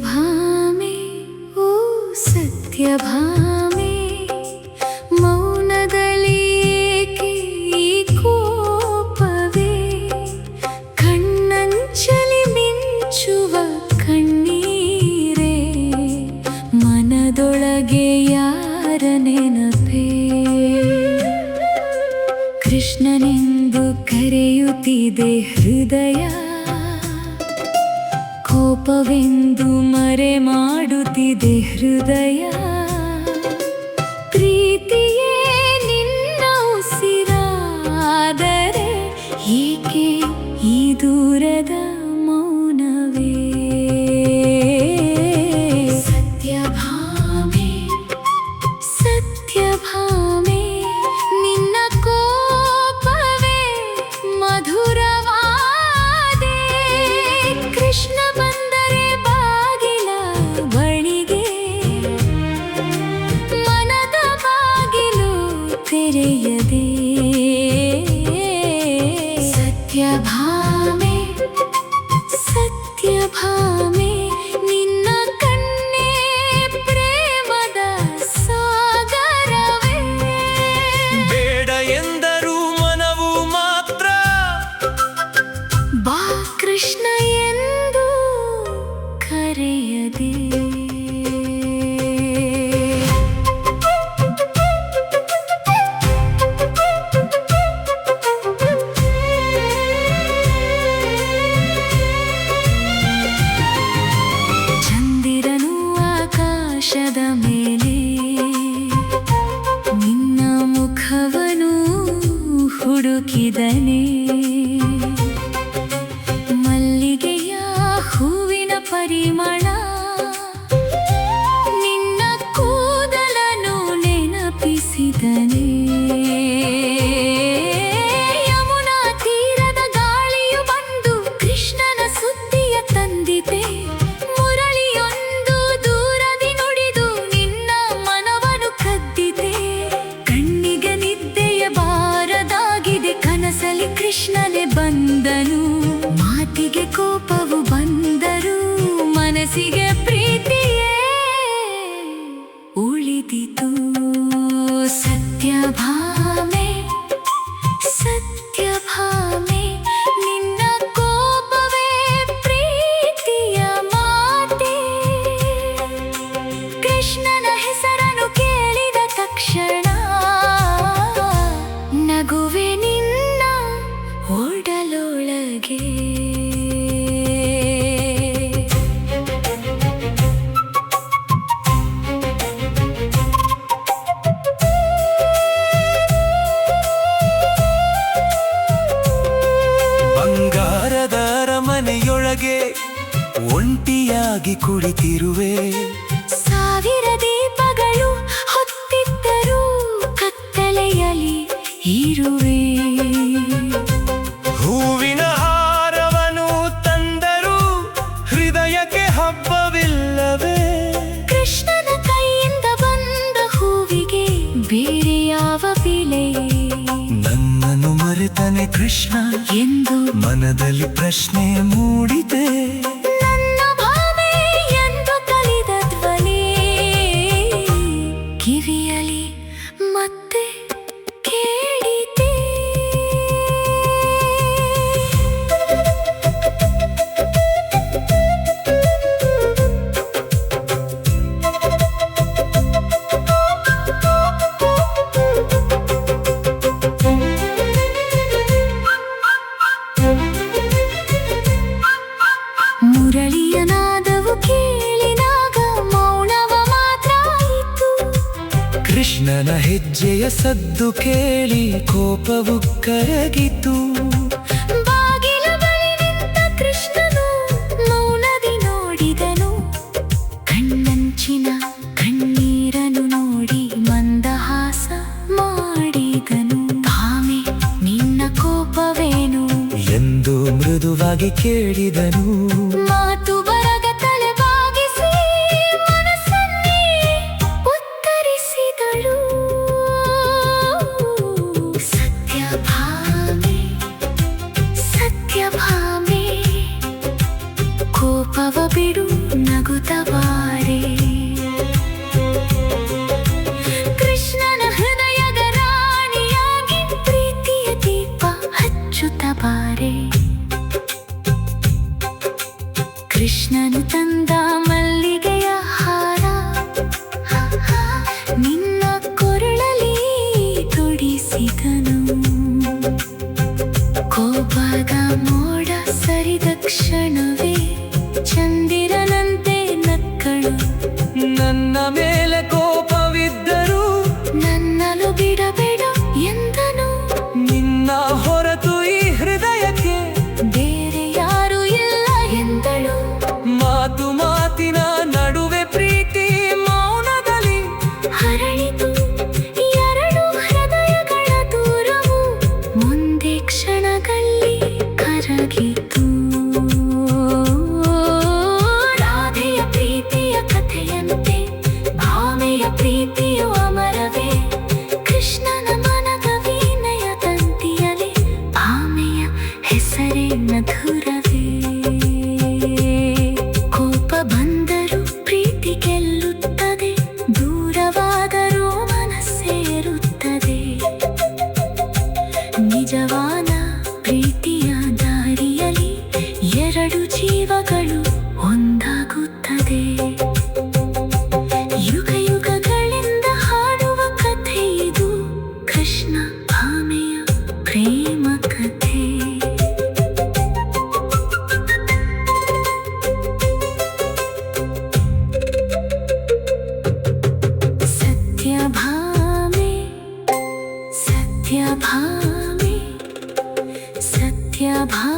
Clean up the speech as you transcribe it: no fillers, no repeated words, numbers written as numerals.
ಸತ್ಯಭಾಮೆ ಓ ಸತ್ಯಭಾಮೆ ಮೌನದಲ್ಲಿ ಏಕೆ ಈ ಕೋಪವೇ ಕಣ್ಣಂಚಲಿ ಮಿಂಚುವ ಕಣ್ಣೀರೇ ಮನದೊಳಗೆ ಯಾರ ನೆನಪೇ ಕೃಷ್ಣನೆಂದು ಕರೆಯುತ್ತಿದೆ ಹೃದಯ ಕೋಪವೆಂದು ಮರೆ ಮಾಡುತ್ತಿದೆ ಹೃದಯ ಪ್ರೀತಿಯೇ ನಿನ್ನ ಉಸಿರಾದರೆ ಏಕೆ ಈ ದೂರದ ಮೌನವೇ ಸತ್ಯಭಾಮೆ ಸತ್ಯಭಾಮೆ ನಿನ್ನ ಕೋಪವೇ ಮಧುರವಾದೆ ಕೃಷ್ಣ ಬಂದರೆ ಬಾಗಿಲ ಬಳಿಗೆ ಮನದ ಬಾಗಿಲು ತೆರೆಯದೆ ಸತ್ಯಭಾಮೆ ಸತ್ಯಭಾಮೆ ನಿನ್ನ ಕಣ್ಣೇ ಪ್ರೇಮದ ಸಾಗರವೇ ಬೇಡ ಎಂದರೂ ಮನವು ಮಾತ್ರ ಬಾ ಕೃಷ್ಣ ಎಂದು ಕರೆಯದೆ ಚಂದಿರನು ಆಕಾಶದ ಮೇಲೆ ನಿನ್ನ ಮುಖವನು ಹುಡುಕಿದನೆ ಮಲ್ಲಿಗೆಯ ಹೂವಿನ ಪರಿಮಳ ನಿನ್ನ ಕೂದಲನು ನೆನಪಿಸಿದನೆ ಯಮುನಾ ತೀರದ ಗಾಳಿಯು ಬಂದು ಕೃಷ್ಣನ ಸುದ್ದಿಯ ತಂದಿದೆ ಮುರಳಿಯೊಂದು ದೂರದಿ ನುಡಿದು ನಿನ್ನ ಮನವನ್ನು ಕದ್ದಿದೆ ಕಣ್ಣಿಗೆ ನಿದ್ದೆಯ ಬಾರದಾಗಿದೆ ಕನಸಲಿ ಕೃಷ್ಣನೇ ಬಂದನು ಮಾತಿಗೆ ಕೋಪವು ಬಂದರು ಮನಸ್ಸಿಗೆ ಪ್ರೀತಿಯೇ ಉಳಿದಿತು ಸತ್ಯಭಾಮೆ ಸತ್ಯಭಾಮೆ ನಿನ್ನ ಕೋಪವೇ ಪ್ರೀತಿಯ ಮಾತೆ ಕೃಷ್ಣನ ಹೆಸರನ್ನು ಕೇಳಿದ ತಕ್ಷಣ ನಗುವೆ ನಿನ್ನ ಓಡಲೊಳಗೆ ಬಂಗಾರದ ಅರಮನೆಯೊಳಗೆ ಒಂಟಿಯಾಗಿ ಕುಳಿತಿರುವೆ ಸಾವಿರ ದೀಪಗಳು ಹೊತ್ತಿದ್ದರೂ ಕತ್ತಲೆಯಲ್ಲಿ ಇರುವೆ ಹೂವಿನ ಹಾರವನು ತಂದರು ಹೃದಯಕ್ಕೆ ಹಬ್ಬವಿಲ್ಲವೇ ಕೃಷ್ಣನ ಕೈಯಿಂದ ಬಂದ ಹೂವಿಗೆ ಬೇರೆ ಯಾವ ಬೆಲೆ ನನ್ನನ್ನು ಮರೆತನೆ ಕೃಷ್ಣ ಎಂದು ಮನದಲ್ಲಿ ಪ್ರಶ್ನೆ ಮೂಡಿದೆ ನನ್ನ ಭಾವೆ ಎಂದು ಕಲಿದ ಧ್ವನಿ ಕಿವಿಯಲಿ ಮತ್ತೆ ಕೇಳಿದೆ ಮುರಳಿಯ ನಾದವು ಕೇಳಿದಾಗ ಮೌನವ ಮಾತ್ರ ಆಯಿತು ಕೃಷ್ಣನ ಹೆಜ್ಜೆಯ ಸದ್ದು ಕೇಳಿ ಕೋಪವು ಕರಗಿತು ಬಾಗಿಲ ಬಳಿ ನಿಂತ ಕೃಷ್ಣನು ಮೌನದಿ ನೋಡಿದನು ಕಣ್ಣಂಚಿನ ಕಣ್ಣೀರನು ನೋಡಿ ಮಂದಹಾಸ ಮಾಡಿದನು ಭಾಮೆ ನಿನ್ನ ಕೋಪವೇನು ಎಂದು ಮೃದುವಾಗಿ ಕೇಳಿದನು ಮಾತು ಬರಗ ತಲೆ ಬಾಗಿಸಿ ಮನಸ್ಸನ್ನೇ ಉತ್ತರಿಸಿದಳು ಸತ್ಯಭಾಮೆ ಸತ್ಯಭಾಮೆ ಕೋಪವ ಬಿಡು ನಗುತ್ತಾ ತಾರೆ. ಕೃಷ್ಣನು ತಂದ ಮಲ್ಲಿಗೆಯ ಹಾರ ನಿನ್ನ ಕೊರಳಲಿ ತೊಡಿಸಿದನು. ಕೋಪದ ಮೋಡ ಸರಿದ ಕ್ಷಣವೇ ಚಂದಿರನಂತೆ ನಕ್ಕಳು. ನನ್ನ ಮೇಲೆ ಕೋಪವಿದ್ದರೂ ನನ್ನಲು ಬಿಡಬೇಡ ಎಂದನು. ನಿನ್ನ ಹೊರತು ಈ ಹೃದಯಕ್ಕೆ ಬೇರೆ ಯಾರು ಇಲ್ಲ ಎಂದಳು. ಮಾತು ಮಾತಿನ ನಡುವೆ ಪ್ರೀತಿ ಮೌನದಲ್ಲಿ ಹರಳಿತು ಎರಡು ಹೃದಯಗಳ ದೂರವು ಮುಂದೆ ಕ್ಷಣದಲ್ಲಿ ಕರಗಿತು. ರಾಧೆಯ ಪ್ರೀತಿಯ ಕಥೆಯಂತೆ ಭಾಮೆಯ ಪ್ರೀತಿಯು ಅಮರವೇ. ಕೃಷ್ಣನ ಮನದ ವೀಣೆಯ ತಂತಿಯಲಿ ಭಾಮೆಯ ಹೆಸರೇ ಮಧುರವೇ. ಕೋಪ ಬಂದರೂ ಪ್ರೀತಿ ಗೆಲ್ಲುತ್ತದೆ, ದೂರವಾದರೂ ಮನಸ್ಸೇರುತ್ತದೆ. ನಿಜವಾದ ಪ್ರೀತಿಯ ದಾರಿಯಲ್ಲಿ ಎರಡು ಜೀವಗಳು ಒಂದಾಗುತ್ತದೆ. ಯುಗ ಯುಗಗಳಿಂದ ಹಾಡುವ ಕಥೆ ಇದು, ಕೃಷ್ಣ ಭಾಮೆಯ ಪ್ರೇಮ ಕಥೆ. ಸತ್ಯಭಾಮೆ ಸತ್ಯಭಾಮೆ ಸತ್ಯಭಾಮೆ